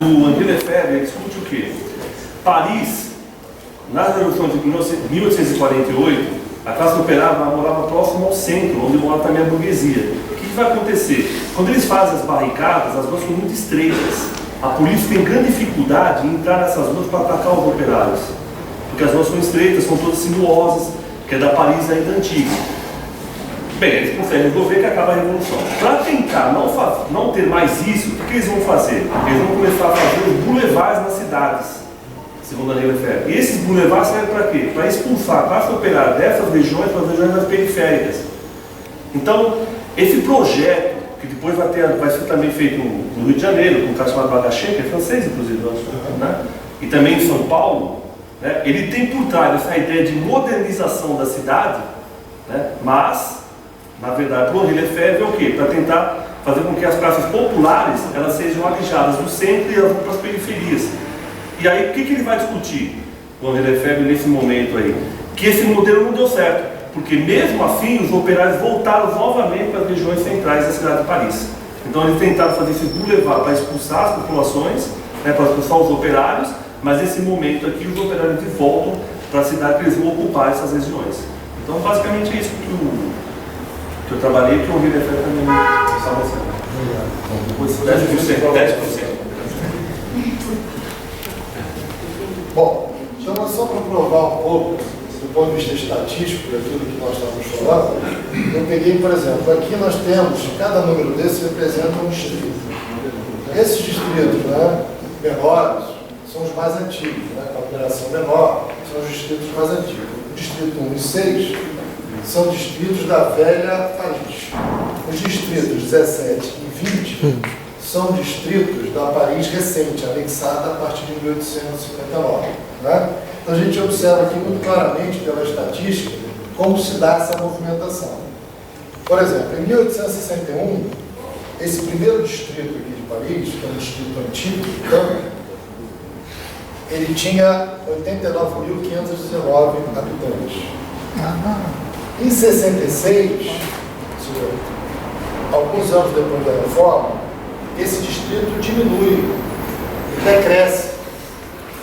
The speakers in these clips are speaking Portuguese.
O Henri Lefebvre discute o quê? Paris, na Revolução de 1848, a classe operária morava próximo ao centro, onde morava também a burguesia. O que vai acontecer? Quando eles fazem as barricadas, as ruas são muito estreitas. A polícia tem grande dificuldade em entrar nessas ruas para atacar os operários. Porque as ruas são estreitas, são todas sinuosas, que é da Paris ainda antiga. Bem, eles conseguem resolver que acaba a Revolução. Para tentar não ter mais isso, o que eles vão fazer? Eles vão começar a fazer os boulevards nas cidades, segundo a Henri Lefebvre. E esses boulevards servem para quê? Para expulsar a classe operária dessas regiões para as regiões mais periféricas. Então, esse projeto, que depois vai ser também feito no Rio de Janeiro, com um cara chamado Bagachet, que é francês, inclusive, né? E também em São Paulo, né? Ele tem por trás essa ideia de modernização da cidade, né? Mas, na verdade, para o Henri Lefebvre é o quê? Para tentar fazer com que as classes populares elas sejam alijadas do centro e elas vão para as periferias. E aí, o que ele vai discutir, o Henri Lefebvre, nesse momento aí? Que esse modelo não deu certo. Porque mesmo assim, os operários voltaram novamente para as regiões centrais da cidade de Paris. Então eles tentaram fazer esse boulevard para expulsar as populações, né, para expulsar os operários, mas nesse momento aqui os operários voltam para a cidade que eles vão ocupar essas regiões. Então basicamente é isso que eu trabalhei, que o Henri Lefebvre também está mostrando. Então, 10%. Bom, então só para provar um pouco do ponto de vista estatístico daquilo que nós estávamos falando, eu peguei, por exemplo, aqui nós temos, cada número desse representa um distrito. Esses distritos, né, menores são os mais antigos, né, com a operação menor, são os distritos mais antigos. O distrito 1 e 6 são distritos da velha Paris. Os distritos 17 e 20 são distritos da Paris recente, anexada a partir de 1859. Né? Então a gente observa aqui muito claramente pela estatística como se dá essa movimentação. Por exemplo, em 1861, esse primeiro distrito aqui de Paris, que é um distrito antigo, então, ele tinha 89.519 habitantes. Em 66, alguns anos depois da reforma, esse distrito diminui, decresce,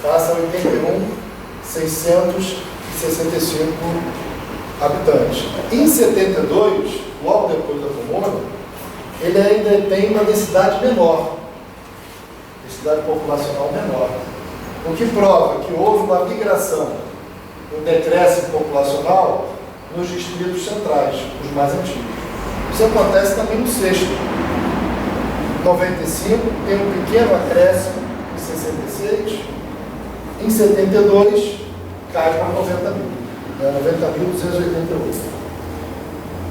passa a 81.665 habitantes. Em 72, logo depois da Comuna, ele ainda tem uma densidade menor, densidade populacional menor, o que prova que houve uma migração, um decréscimo populacional nos distritos centrais, os mais antigos. Isso acontece também no sexto. Em 95, tem um pequeno acréscimo em 66, em 72, cai para 90 mil,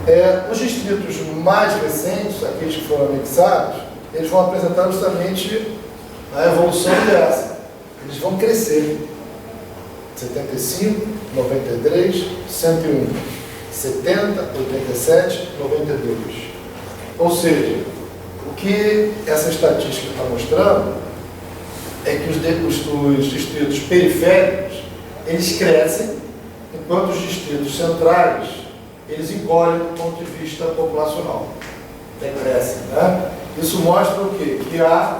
90.288. Os distritos mais recentes, aqueles que foram anexados, eles vão apresentar justamente a evolução dessa. Eles vão crescer. 75, 93, 101, 70, 87, 92. Ou seja, o que essa estatística está mostrando é que os distritos periféricos, eles crescem, enquanto os distritos centrais, eles encolhem do ponto de vista populacional. Decrescem, né? Isso mostra o quê? Que há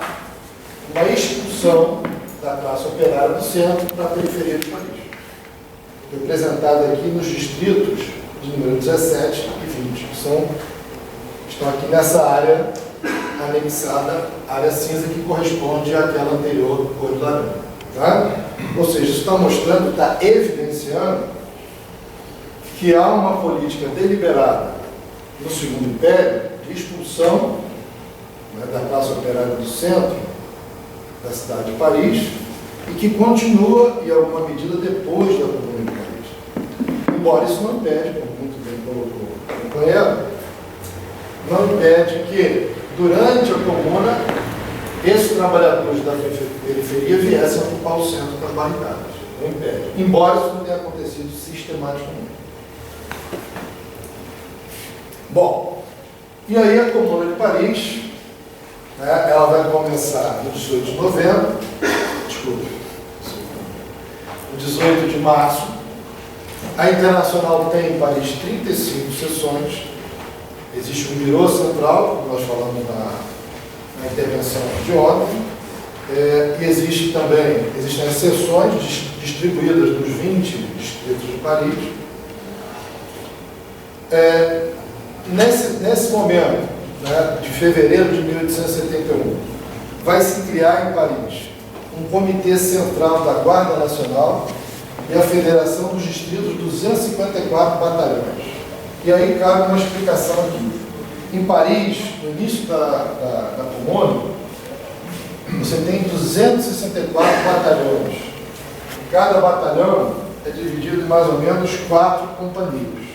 uma expulsão da classe operária do centro para a periferia do país. Representada aqui nos distritos de número 17 e 20, que estão aqui nessa área anexada, área cinza, que corresponde àquela anterior cor de laranja. Tá? Ou seja, isso está mostrando, está evidenciando que há uma política deliberada no Segundo Império de expulsão, né, da classe operária do centro da cidade de Paris e que continua, em alguma medida, depois da Comuna de Paris. Embora isso não impede, como muito bem colocou o companheiro, não impede que, durante a Comuna, esses trabalhadores da periferia viessem a ocupar o centro das barricadas. Não impede. Embora isso não tenha acontecido sistematicamente. Bom, e aí a Comuna de Paris, né, ela vai começar no 18 de novembro, no 18 de março. A Internacional tem em Paris 35 sessões. Existe um birô central, como nós falamos na intervenção de ontem, E existem as seções distribuídas nos 20 distritos de Paris. Nesse momento, né, de fevereiro de 1871, vai se criar em Paris um comitê central da Guarda Nacional e a Federação dos Distritos 254 batalhões. E aí cabe uma explicação aqui. Em Paris, no início da Comune, você tem 264 batalhões. Cada batalhão é dividido em mais ou menos 4 companhias.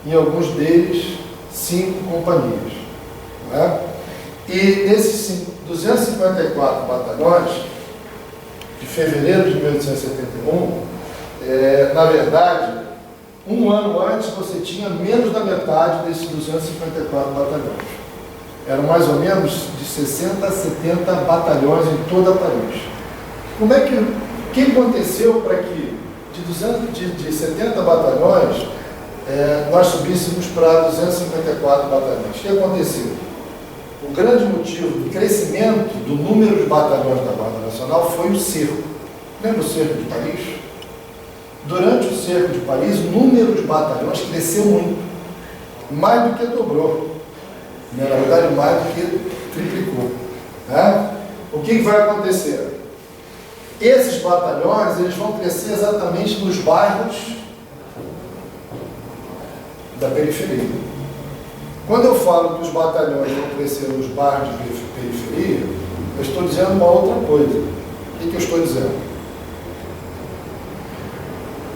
Em alguns deles, 5 companhias. Não é? E desses 254 batalhões, de fevereiro de 1871, na verdade, um ano antes você tinha menos da metade desses 254 batalhões. Eram mais ou menos de 60 a 70 batalhões em toda Paris. O que aconteceu para que de 70 batalhões nós subíssemos para 254 batalhões? O que aconteceu? O grande motivo do crescimento do número de batalhões da Guarda Nacional foi o cerco. Lembra o cerco de Paris? Durante o cerco de Paris, o número de batalhões cresceu muito, mais do que dobrou. Na verdade, mais do que triplicou. Né? O que vai acontecer? Esses batalhões eles vão crescer exatamente nos bairros da periferia. Quando eu falo que os batalhões vão crescer nos bairros de periferia, eu estou dizendo uma outra coisa. O que eu estou dizendo?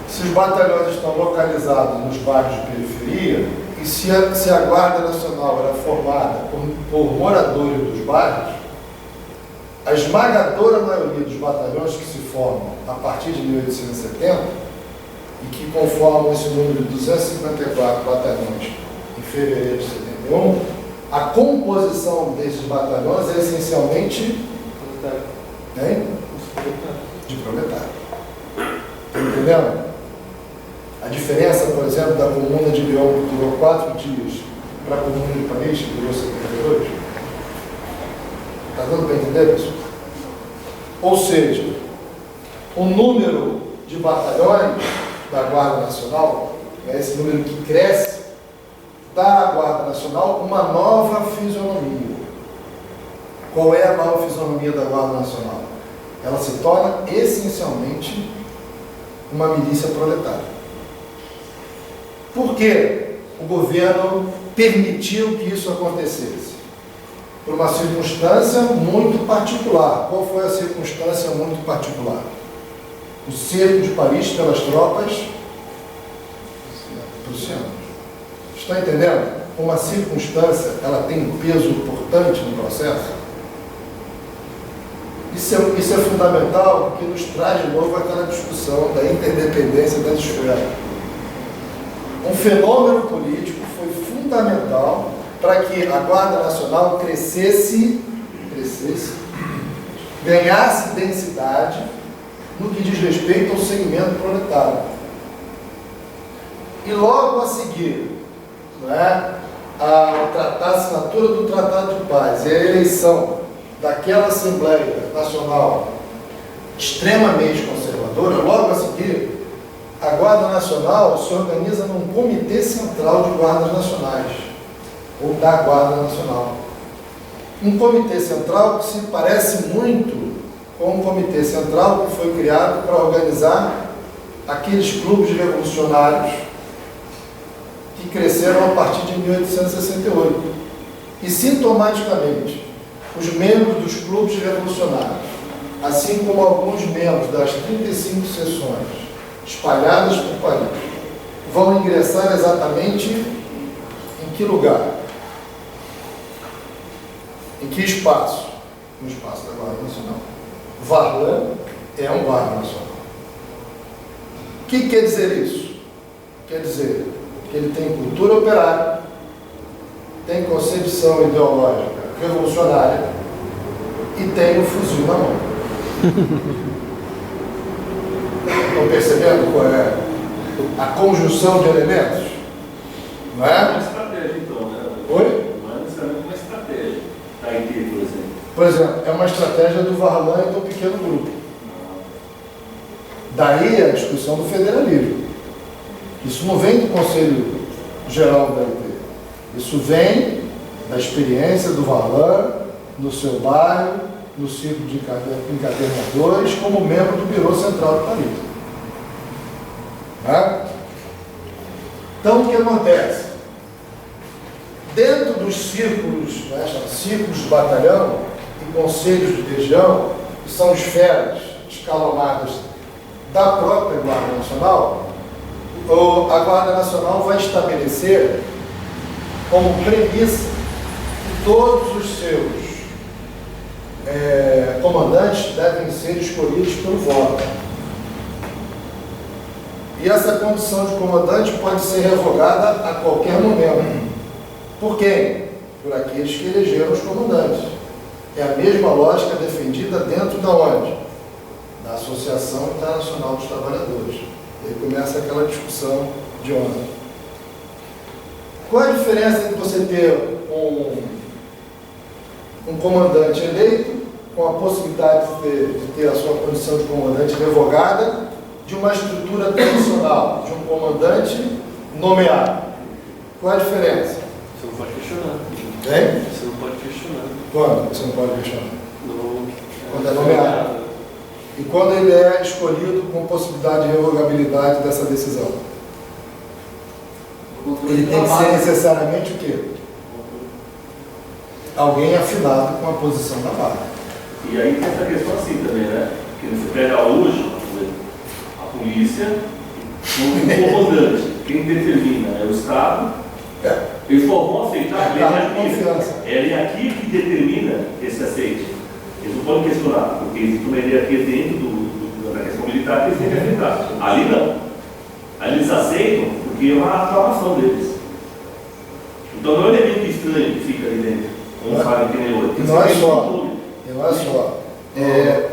Se os batalhões estão localizados nos bairros de periferia, e se a Guarda Nacional era formada por moradores dos bairros, a esmagadora maioria dos batalhões que se formam a partir de 1870, e que conformam esse número de 254 batalhões em fevereiro de 71, a composição desses batalhões é essencialmente de proletário. Está entendendo? A diferença, por exemplo, da Comuna de Lyon, que durou 4 dias, para a Comuna de Paris, que durou 72. Está dando para entender isso? Ou seja, o número de batalhões da Guarda Nacional, esse número que cresce, dá à Guarda Nacional uma nova fisionomia. Qual é a nova fisionomia da Guarda Nacional? Ela se torna essencialmente uma milícia proletária. Por que o governo permitiu que isso acontecesse? Por uma circunstância muito particular. Qual foi a circunstância muito particular? O cerco de Paris pelas tropas prussianas. Está entendendo? Uma circunstância, ela tem um peso importante no processo. Isso é fundamental, porque nos traz de novo aquela discussão da interdependência das esferas. Um fenômeno político foi fundamental para que a Guarda Nacional crescesse, ganhasse densidade no que diz respeito ao segmento proletário. E logo a seguir, a assinatura do Tratado de Paz e a eleição daquela Assembleia Nacional extremamente conservadora, logo a seguir, a Guarda Nacional se organiza num Comitê Central de Guardas Nacionais, ou da Guarda Nacional. Um Comitê Central que se parece muito com um Comitê Central que foi criado para organizar aqueles clubes revolucionários que cresceram a partir de 1868. E, sintomaticamente, os membros dos clubes revolucionários, assim como alguns membros das 35 seções espalhadas por Paris, vão ingressar exatamente em que lugar? Em que espaço? No espaço da Guarda Nacional. Varlin é um guarda nacional. O que quer dizer isso? Quer dizer que ele tem cultura operária, tem concepção ideológica revolucionária e tem um fuzil na mão. Estão percebendo qual é a conjunção de elementos? Não é? Uma estratégia, então, né? Oi? Não é necessariamente uma estratégia. Está em quê, por exemplo? Por exemplo, é uma estratégia do Varlan e do pequeno grupo. Daí a discussão do federalismo. Isso não vem do Conselho Geral da UP. Isso vem da experiência do Varlan no seu bairro, no círculo de encadernadores, como membro do Bureau Central do Paris. Né? Então, o que acontece? Dentro dos círculos, né, círculos de batalhão e conselhos de região, que são esferas escalonadas da própria Guarda Nacional, a Guarda Nacional vai estabelecer como premissa que todos os seus comandantes devem ser escolhidos pelo voto. E essa condição de comandante pode ser revogada a qualquer momento. Por quem? Por aqueles que elegeram os comandantes. É a mesma lógica defendida dentro da onde? Da Associação Internacional dos Trabalhadores. E aí começa aquela discussão de ontem. Qual a diferença entre você ter um comandante eleito, com a possibilidade de ter a sua condição de comandante revogada, de uma estrutura tradicional, de um comandante nomeado? Qual a diferença? Você não pode questionar. Hein? Você não pode questionar. Quando você não pode questionar? Quando é nomeado. nomeado. E quando ele é escolhido com possibilidade de revogabilidade dessa decisão? Ele tem que ser necessariamente o quê? Alguém afinado com a posição da vaga. E aí tem essa questão assim também, né? Que você pega hoje, a polícia, o comandante, quem determina é o Estado, eles só vão aceitar é aqui que determina esse aceite. Eles não podem questionar, porque existe uma hierarquia dentro da questão militar que eles têm que aceitar. Ali não. Ali eles aceitam porque é uma aclamação deles. Então não é um elemento estranho que fica ali dentro. Vamos falar que nem outro. E não é só.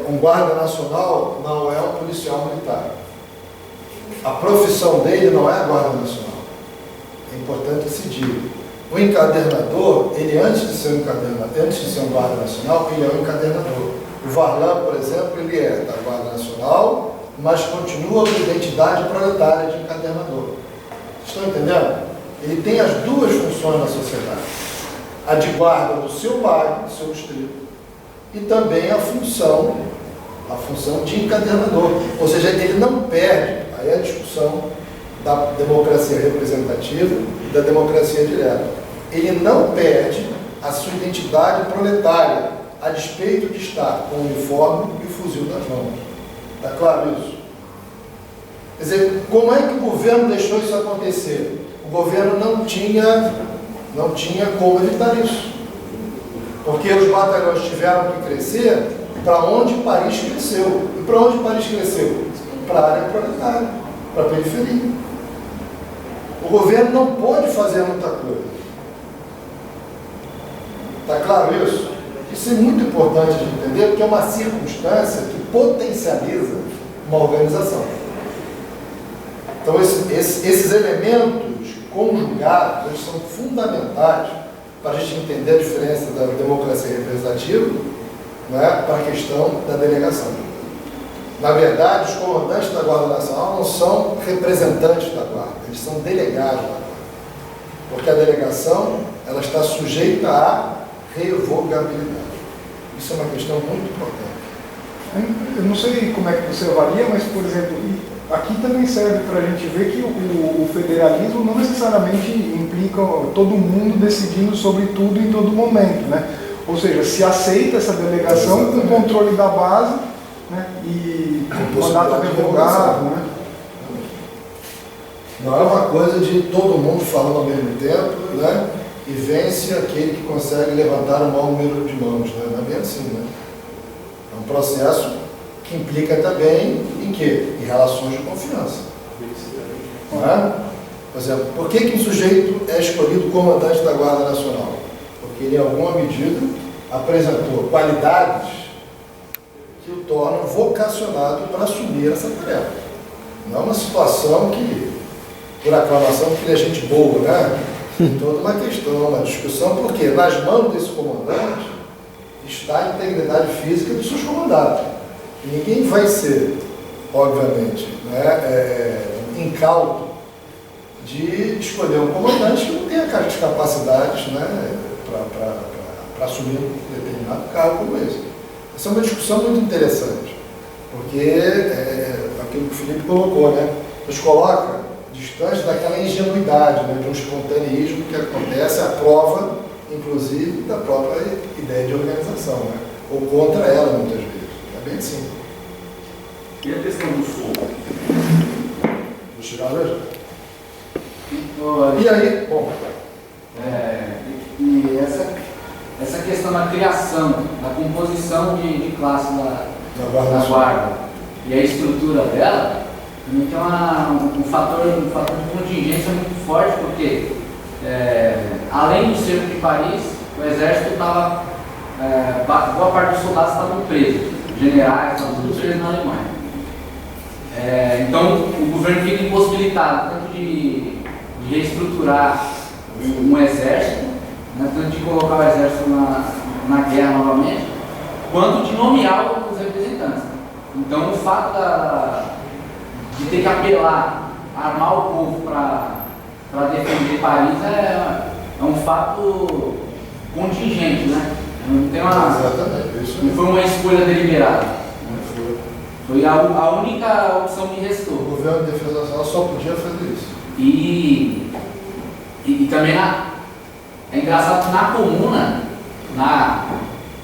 Um guarda nacional não é um policial militar. A profissão dele não é a Guarda Nacional. É importante que se diga. O encadernador, ele antes de ser um guarda nacional, ele é um encadernador. O Varlan, por exemplo, ele é da Guarda Nacional, mas continua com identidade proletária de encadernador. Estão entendendo? Ele tem as duas funções na sociedade. A de guarda do seu bairro, do seu distrito, e também a função de encadernador. Ou seja, ele não perde, aí é a discussão da democracia representativa e da democracia direta. Ele não perde a sua identidade proletária, a despeito de estar com o uniforme e o fuzil nas mãos. Está claro isso? Quer dizer, como é que o governo deixou isso acontecer? O governo não tinha como evitar isso. Porque os batalhões tiveram que crescer para onde Paris cresceu. E para onde Paris cresceu? Para a área proletária, para a periferia. O governo não pode fazer muita coisa. Está claro isso? Isso é muito importante de entender, porque é uma circunstância que potencializa uma organização. Então, esses elementos conjugados, eles são fundamentais para a gente entender a diferença da democracia representativa, né, para a questão da delegação. Na verdade, os comandantes da Guarda Nacional não são representantes da Guarda, eles são delegados da Guarda. Porque a delegação, ela está sujeita à revogabilidade. Isso é uma questão muito importante. Eu não sei como é que você avalia, mas, por exemplo, aqui também serve para a gente ver que o federalismo não necessariamente implica todo mundo decidindo sobre tudo em todo momento, né? Ou seja, se aceita essa delegação com controle da base, né? E mandato revogado, né? Não é uma coisa de todo mundo falando ao mesmo tempo, né? E vence aquele que consegue levantar o maior número de mãos, né? Não é bem assim, né? É um processo que implica também em quê? Em relações de confiança. Não é? Por exemplo, por que um sujeito é escolhido comandante da Guarda Nacional? Porque ele, em alguma medida, apresentou qualidades que o tornam vocacionado para assumir essa tarefa. Não é uma situação que, por aclamação, que ele é gente boa, né? Tem toda uma questão, uma discussão, porque nas mãos desse comandante está a integridade física dos seus comandados. E ninguém vai ser, obviamente, né, incauto de escolher um comandante que não tenha as capacidades, né, para assumir um determinado cargo como esse. Essa é uma discussão muito interessante, porque aquilo que o Felipe colocou, né, nos coloca distante daquela ingenuidade, né, de um espontaneísmo que acontece à prova, inclusive, da própria ideia de organização, né, ou contra ela, muitas vezes. É bem assim. E a questão do fogo? Vou chegar já. E aí, bom... E essa questão da criação, da composição de classe da guarda e a estrutura dela, também tem um fator de contingência muito forte, porque além do cerco de Paris, o exército estava, boa parte dos soldados estavam presos, generais, estavam todos presos na Alemanha. Então o governo fica impossibilitado tanto de reestruturar um exército, né, tanto de colocar o exército na guerra novamente, quanto de nomear os representantes. Então o fato de ter que apelar, armar o povo para defender Paris é um fato contingente, né? Não foi uma escolha deliberada. Foi a única opção que restou. O governo de defesa nacional só podia fazer isso. E também é engraçado que na comuna,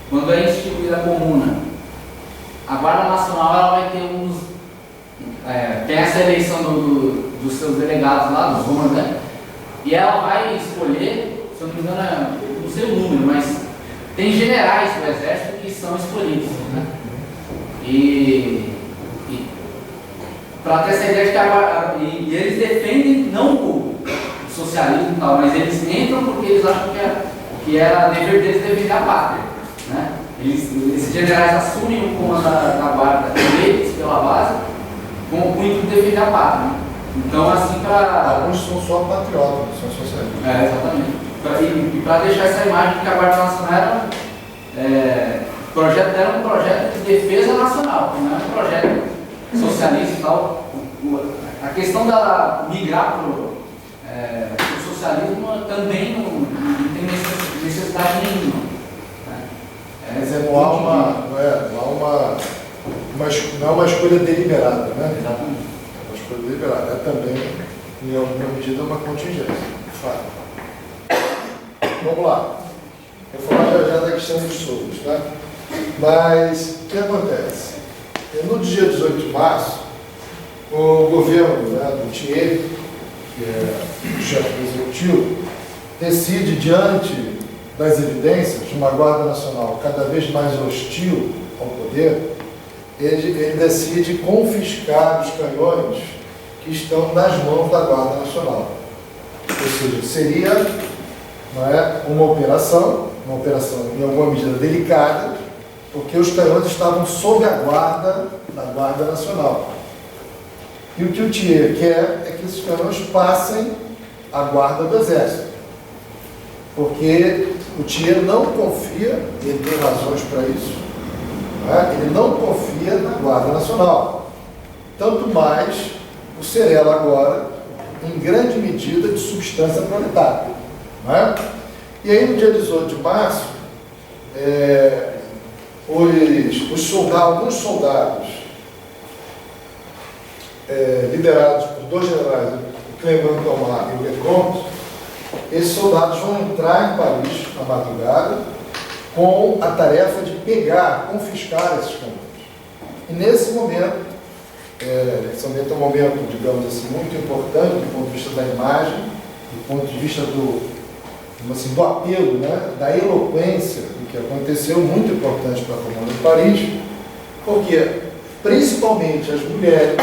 quando é instituída a comuna, a Guarda Nacional ela vai ter tem essa eleição dos seus delegados lá, dos ROMAs, né? E ela vai escolher, se eu não me engano, não sei o número, mas tem generais do exército que são escolhidos, né? E para ter essa ideia de que e eles defendem não o socialismo e tal, mas eles entram porque eles acham que era dever deles defender a pátria, né? Esses generais assumem o comando da guarda eleitos pela base com o intuito de defender a pátria. Então, assim, alguns são só patriotas, são socialistas. Exatamente. E para deixar essa imagem de que a Guarda Nacional o projeto dela é um projeto de defesa nacional, não é um projeto socialista e tal. A questão dela migrar para o socialismo também não tem necessidade nenhuma. Não é uma escolha deliberada, né? Exatamente. É uma escolha deliberada. É também, em alguma medida, uma contingência, de fato. Vamos lá. Eu vou falar já da questão dos soldos, tá? Mas, o que acontece? No dia 18 de março, o governo, né, do Thiers, que é o chefe do executivo, decide, diante das evidências de uma Guarda Nacional cada vez mais hostil ao poder, ele decide confiscar os canhões que estão nas mãos da Guarda Nacional. Ou seja, seria uma operação em alguma medida delicada, porque os canhões estavam sob a guarda da Guarda Nacional. E o que o Thiers quer é que esses canhões passem à guarda do Exército, porque o Thiers não confia, ele tem razões para isso, ele não confia na Guarda Nacional. Tanto mais o Cerelo agora, em grande medida, de substância proletária. E aí, no dia 18 de março, alguns soldados liderados por dois generais, o Clément Thomas e o Lecomte, esses soldados vão entrar em Paris na madrugada com a tarefa de confiscar esses canhões. E nesse momento, esse momento é um momento, digamos assim, muito importante do ponto de vista da imagem, do ponto de vista do apelo, né, da eloquência do que aconteceu, muito importante para a Comuna de Paris, porque principalmente as mulheres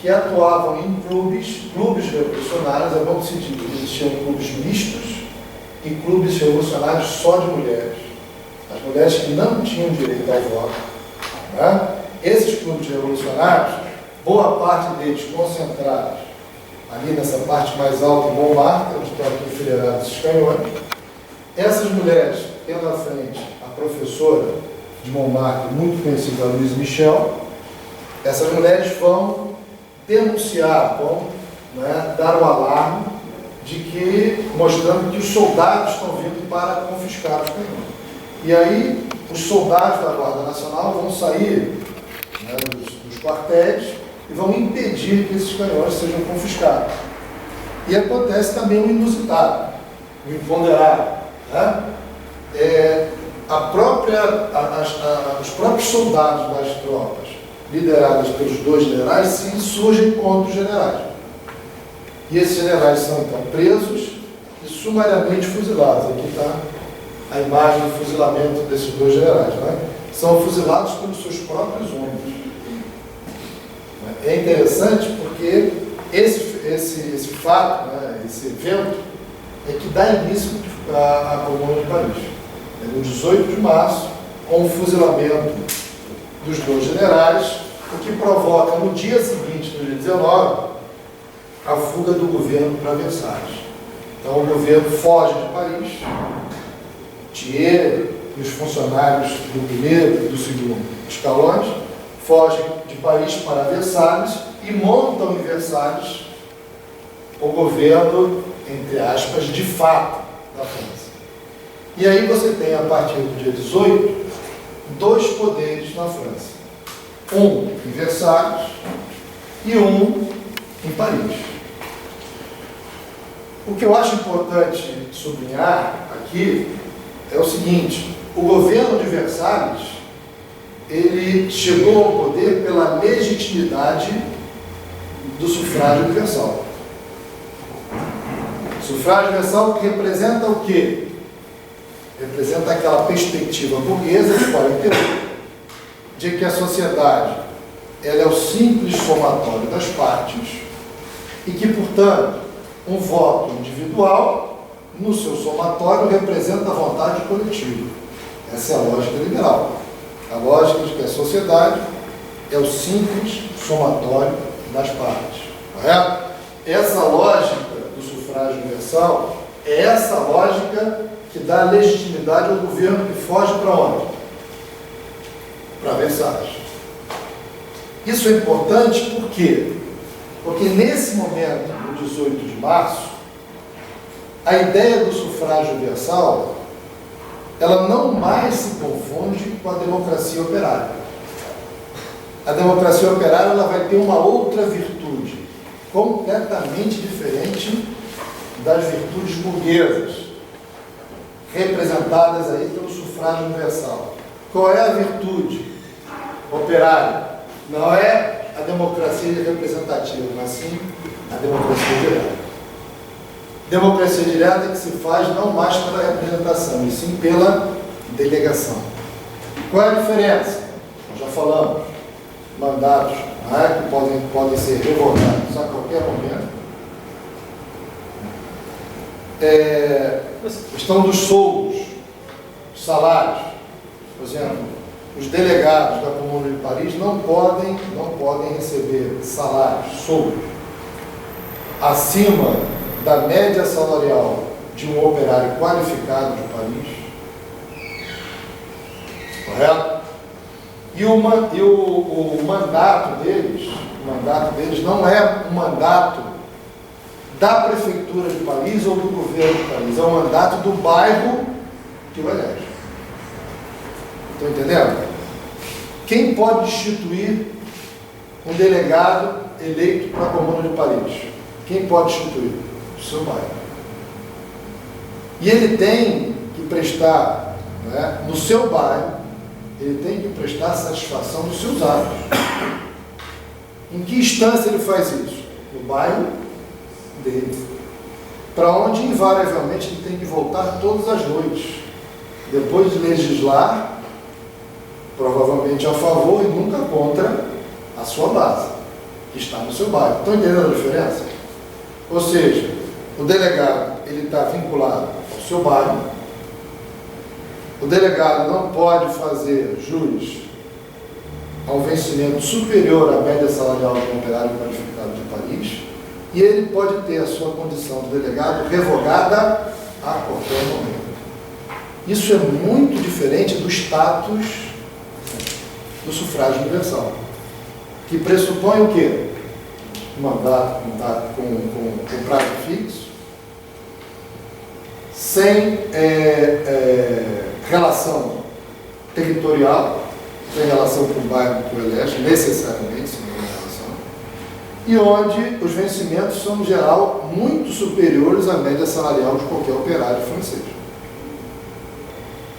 que atuavam em clubes revolucionários, é bom que se diga, existiam clubes mistos e clubes revolucionários só de mulheres. As mulheres que não tinham direito ao voto. Esses clubes revolucionários, boa parte deles concentrados ali nessa parte mais alta em Montmartre, onde estão aqui enfileirados esses canhões. Essas mulheres, pela frente, professora de Montmartre, muito conhecida, Louise Michel. Essas mulheres vão denunciar, vão, né, dar o alarme de que, mostrando que os soldados estão vindo para confiscar os canhões. E aí, os soldados da Guarda Nacional vão sair, né, dos quartéis e vão impedir que esses canhões sejam confiscados. E acontece também o inusitado, o imponderável, né? Os próprios soldados das tropas, lideradas pelos dois generais, se insurgem contra os generais. E esses generais são então presos e sumariamente fuzilados. Aqui está a imagem do fuzilamento desses dois generais, né? São fuzilados pelos seus próprios homens. É interessante porque esse fato, né, esse evento, é que dá início à Comuna de Paris. É no 18 de março, com o fuzilamento dos dois generais, o que provoca no dia seguinte, no dia 19, a fuga do governo para Versalhes. Então o governo foge de Paris, Thiers e os funcionários do primeiro e do segundo escalões fogem de Paris para Versalhes e montam em Versalhes o governo, entre aspas, de fato da França. E aí você tem, a partir do dia 18, dois poderes na França. Um em Versalhes e um em Paris. O que eu acho importante sublinhar aqui é o seguinte: o governo de Versalhes, ele chegou ao poder pela legitimidade do sufrágio universal. O sufrágio universal representa o quê? Representa aquela perspectiva burguesa de 48, de que a sociedade ela é o simples somatório das partes e que, portanto, um voto individual, no seu somatório, representa a vontade coletiva. Essa é a lógica liberal. A lógica de que a sociedade é o simples somatório das partes. Correto? Essa lógica do sufrágio universal é essa lógica que dá legitimidade ao governo que foge para onde? Para Versalhes. Isso é importante por quê? Porque nesse momento, no 18 de março, a ideia do sufrágio universal, ela não mais se confunde com a democracia operária. A democracia operária ela vai ter uma outra virtude, completamente diferente das virtudes burguesas, representadas aí pelo sufrágio universal. Qual é a virtude operária? Não é a democracia representativa, mas sim a democracia direta. Democracia direta que se faz não mais pela representação, e sim pela delegação. Qual é a diferença? Nós já falamos, mandatos, que podem ser revogados a qualquer momento. Questão dos soldos, salários. Por exemplo, os delegados da Comuna de Paris não podem receber salários, soldos, acima da média salarial de um operário qualificado de Paris. Correto? E o mandato deles não é um mandato da Prefeitura de Paris ou do governo de Paris, é um mandato do bairro que o elege. Estão entendendo? Quem pode instituir um delegado eleito para a Comuna de Paris? Quem pode instituir? O seu bairro. E ele tem que prestar, né, no seu bairro, ele tem que prestar satisfação dos seus atos. Em que instância ele faz isso? No bairro dele. Para onde, invariavelmente, ele tem que voltar todas as noites. Depois de legislar, provavelmente a favor e nunca contra a sua base, que está no seu bairro. Estão entendendo a diferença? Ou seja, o delegado ele está vinculado ao seu bairro. O delegado não pode fazer jus a um vencimento superior à média salarial do operário qualificado de Paris, e ele pode ter a sua condição de delegado revogada a qualquer momento. Isso é muito diferente do status do sufrágio universal, que pressupõe o quê? Um mandato com prazo fixo, sem relação territorial, sem relação com o bairro que o elege, necessariamente, sem relação, e onde os vencimentos são, em geral, muito superiores à média salarial de qualquer operário francês.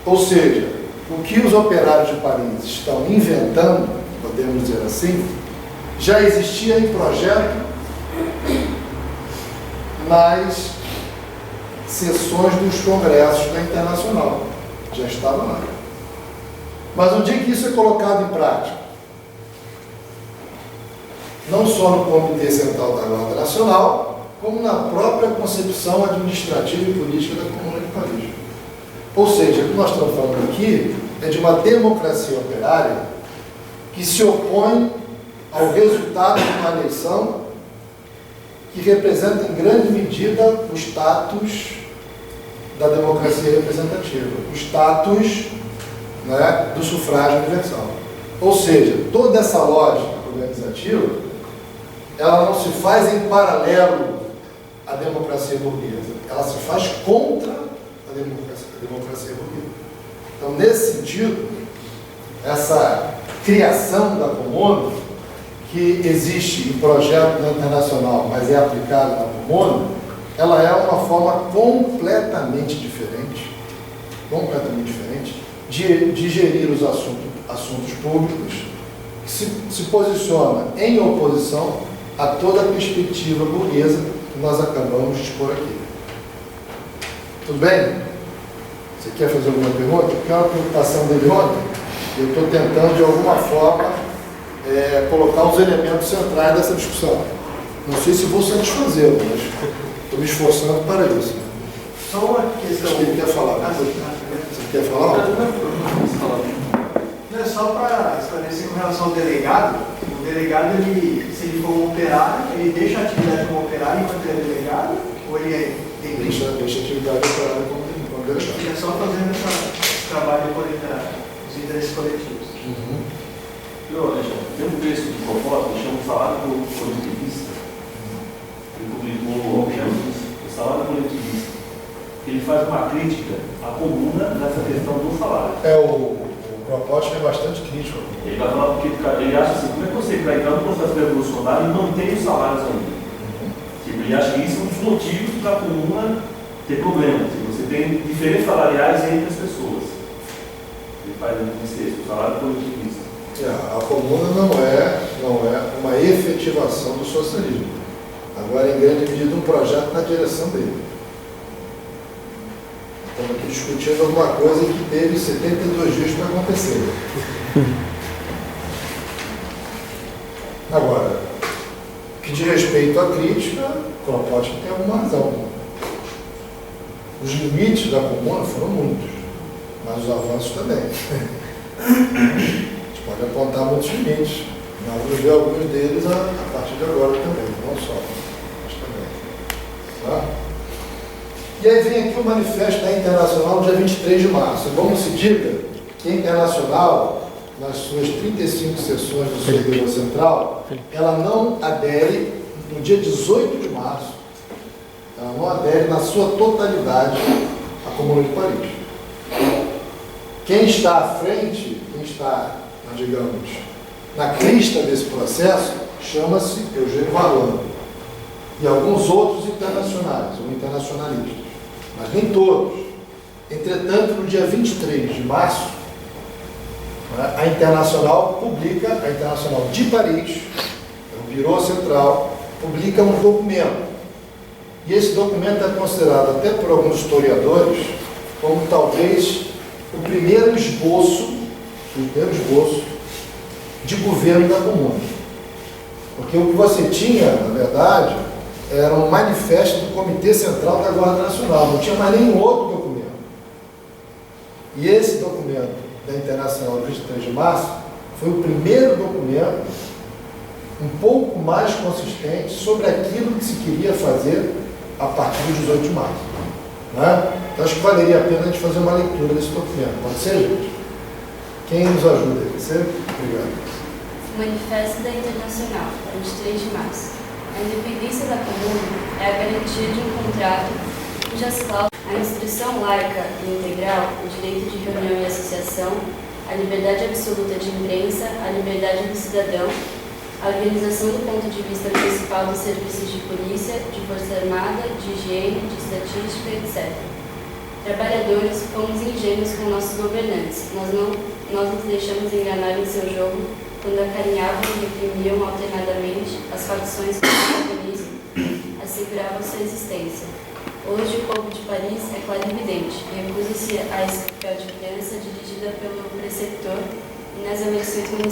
Ou seja, o que os operários de Paris estão inventando, podemos dizer assim, já existia em projeto nas sessões dos congressos da Internacional. Já estava lá. Mas no dia que isso é colocado em prática, não só no Comitê Central da Guarda Nacional, como na própria concepção administrativa e política da Comuna de Paris. Ou seja, o que nós estamos falando aqui é de uma democracia operária que se opõe ao resultado de uma eleição que representa em grande medida o status da democracia representativa, o status, né, do sufrágio universal. Ou seja, toda essa lógica organizativa, ela não se faz em paralelo à democracia burguesa, ela se faz contra a democracia burguesa. Então, nesse sentido, essa criação da comuna, que existe em projeto internacional, mas é aplicada na comuna, ela é uma forma completamente diferente de gerir os assuntos públicos, que se posiciona em oposição a toda a perspectiva burguesa que nós acabamos de expor aqui. Tudo bem? Você quer fazer alguma pergunta? Porque é uma preocupação dele ontem. Eu estou tentando, de alguma forma, colocar os elementos centrais dessa discussão. Não sei se vou satisfazê-lo, mas estou me esforçando para isso. Só uma questão. Acho que ele quer falar. Você quer falar? Não, é só para esclarecer com relação ao delegado. O delegado, se ele for um operário, ele deixa a atividade como operário enquanto ele é delegado? Ou ele tem Deixa a atividade operária como delegado. Ele é só fazendo esse trabalho dos interesses coletivos. Tem um texto do Propoto que chama o Salário Coletivista. Ele publicou o Salário Coletivista. Ele faz uma crítica à comuna nessa questão do salário. O Kropotkin é bastante crítico. Ele vai falar porque ele acha assim, como é que você vai entrar no processo revolucionário e mantém os salários ainda? Ele acha que isso é um dos motivos para a comuna ter problemas. Você tem diferenças salariais entre as pessoas. Ele faz esse texto, o salário coletivista. A comuna não é uma efetivação do socialismo. Agora, em grande medida, um projeto na direção dele. Estamos aqui discutindo alguma coisa que teve 72 dias para acontecer. Agora, que diz respeito à crítica, Kropotkin tem alguma razão. Os limites da comuna foram muitos, mas os avanços também. Pode apontar muitos limites. Nós vamos ver alguns deles a partir de agora também, não só, mas também. Tá? E aí vem aqui o manifesto da Internacional, dia 23 de março. É bom que se diga que a Internacional, nas suas 35 sessões do seu Bureau Central, ela não adere, no dia 18 de março, ela não adere na sua totalidade à Comuna de Paris. Quem está à frente, quem está, digamos, na crista desse processo, chama-se Eugênio Varlão. E alguns outros internacionais, ou internacionalistas, mas nem todos. Entretanto, no dia 23 de março, a Internacional de Paris, o Bureau Central, publica um documento. E esse documento é considerado até por alguns historiadores como talvez o primeiro esboço de governo da comuna. Porque o que você tinha, na verdade, era um manifesto do Comitê Central da Guarda Nacional, não tinha mais nenhum outro documento. E esse documento da Internacional de 23 de março foi o primeiro documento um pouco mais consistente sobre aquilo que se queria fazer a partir de 18 de março. Né? Então acho que valeria a pena a gente fazer uma leitura desse documento. Pode ser, gente? Quem nos ajuda aí? Você? Obrigado. Manifesto da Internacional, 23 de março. A independência da comuna é a garantia de um contrato cujas cláusulas, a instrução laica e integral, o direito de reunião e associação, a liberdade absoluta de imprensa, a liberdade do cidadão, a organização do ponto de vista principal dos serviços de polícia, de força armada, de higiene, de estatística, etc. Trabalhadores, fomos ingênuos com nossos governantes. Nós nos deixamos enganar em seu jogo quando acarinhavam e reprimiam alternadamente as facções que o comunismo asseguravam sua existência. Hoje, o povo de Paris é clarividente e recusa-se à escrava de criança dirigida pelo preceptor e nas eleições municipais.